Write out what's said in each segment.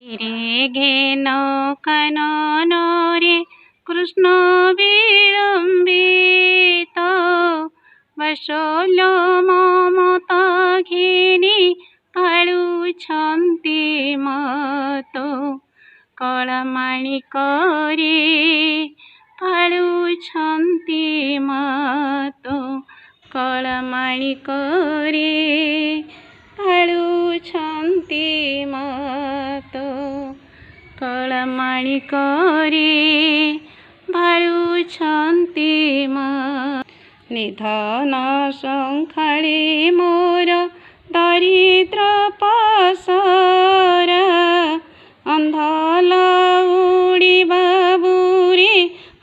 रे घेन कानन रे कृष्ण विलम्बित वात्सल्य ममता घिनी पालुछन्ति मत कळमाणिक रे पालुछन्ति मत कळमाणिक रे पालुछन्ति मत कळमाणिक रे पालुछन्ति मत निधन संखाळे मोर दरिद्र पाशर अंधल उड़िबा बुरी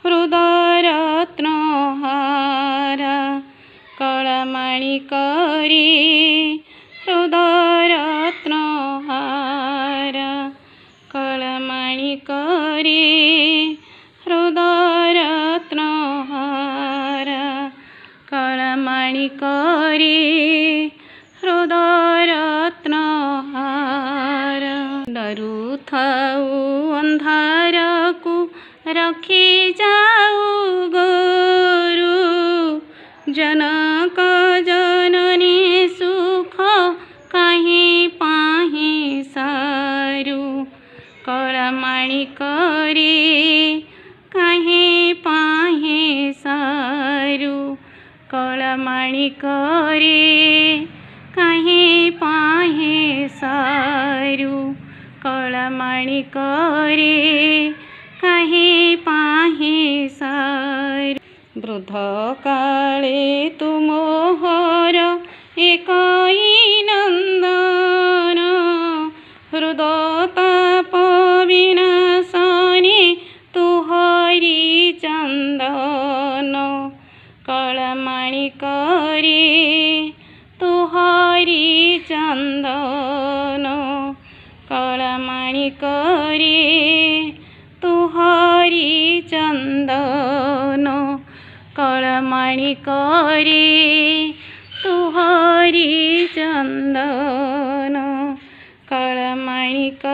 हृदय रत्नहार कळमाणिक रे हृदय रत्नहार कळमाणिक रे हृदय रत्नहार कळमाणिक रे हृदय रत्नहार डरुथाऊ अंधार को रखी जाऊ गुरु जनक जननी सुख कहीं पाही सारू कळमाणिक रे कहीं पाही सारू कळमाणिक रे कहीं पाही सारू कळमाणिक रे कहीं पाही सारू वृद्ध काले तुमोहर एकई नंदन हृदताप विनाशने तुहरी चंदन कळमाणिक रे तुहरी चंदन कळमाणिक रे तुहरी चंदन कळमाणिक रे तुहरी चंदन कळमाणिक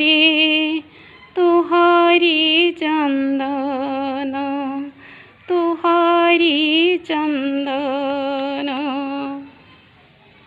रे तुहरी चंदन तुहरी चंदन।